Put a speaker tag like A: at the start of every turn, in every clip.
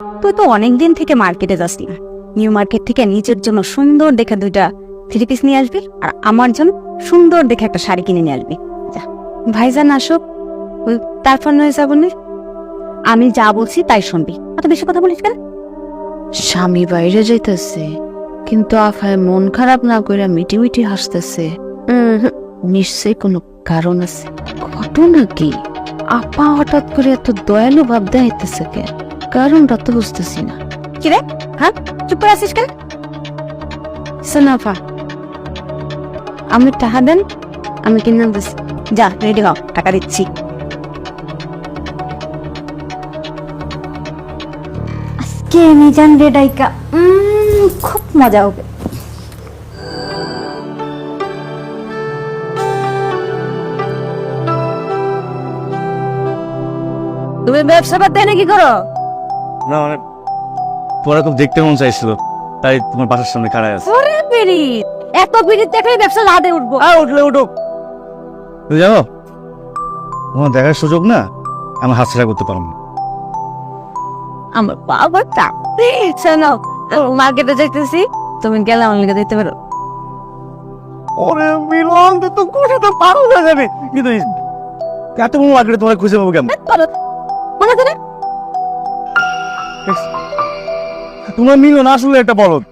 A: তুই তো অনেকদিন থেকে মার্কেটে যাসনি। নিউ মার্কেট থেকে নিজের জন্য সুন্দর দেখে 2টা 3 পিস নিয়ে আসবি, আর আমার জন্য সুন্দর দেখে একটা শাড়ি কিনে নিয়ে আসবি। যা, ভাইজান আসুক, তারপর নয় যাবো না। আমি যা বলছি তাই শুনবি, অত বেশি কথা বলিস কেন?
B: স্বামী বাইরে যাইতেছে, কিন্তু আফায় মন খারাপ না করে মিটি মিটি হাসতেছে। নিশ্চয়ই কোনো কারণ আছে। ঘটনা কি? আপা হঠাৎ করে এত দয়ালু ভাব দেখাইতেছে কেন? কারণটা তো বুঝতেছি না।
A: কি রে, হ্যাঁ চুপ করে আসিস কেন?
B: সানাফা,
A: আমি টাকা দেন, আমি কিনে দিচ্ছি। যা রেডি হও, টাকা দিচ্ছি। আজকে মিজান রেডাইকা খুব মজা হবে।
B: তুমি ব্যবসা করতে নাকি করো?
C: না মানে পরে খুব দেখতে মন চাইছিল, তাই তোমার বাসার সামনে খাড়ায় আছে।
B: ওরে বিড়িত, এত বিড়িত দেখলে ব্যবসা লাদে উঠবো।
C: উঠলে উঠুক, তুই যাবো। তোমার দেখার সুযোগ না, আমি হাতছাড়া করতে পারবো না।
B: আমার বাবা শোনো, মার্কেটে যাইতেছি, তুমি গেলে আমার লিখে দিতে পারো।
C: ওরে মিলন, তো কোথায় তো পারো না যাবে, কিন্তু এত বড় মার্কেটে তোমার খুঁজে পাবো কেমন?
B: মনে করে
C: তোমার মিলন আসলে একটা বলদ।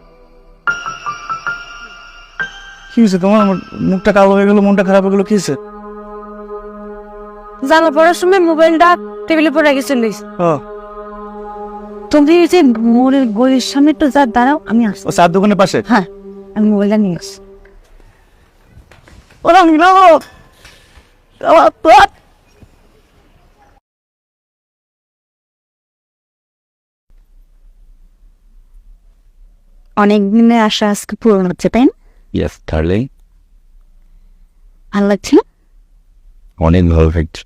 C: কি হয়েছে তোমার? আমার মুখটা কালো হয়ে গেল, মনটা খারাপ হয়ে গেল, কি হয়েছে?
B: জামা পড়ার সময় মোবাইলটা টেবিলে পড়ে গেছিলিস।
A: তুমি এই যে মোড়ের গলির সামনে একটু যা দাঁড়াও, আমি আসছি।
C: ও চার দোকানের পাশে?
A: হ্যাঁ, আমি মোবাইলটা নিয়ে আসছি।
C: ওরা মিলন
A: অনেক দিনের আশা আজকে পূরণ হচ্ছে, তাই না?
D: ইয়েস ডার্লিং,
A: ভালো লাগছে না?
D: অনেক ভালো ফ্যাক্ট।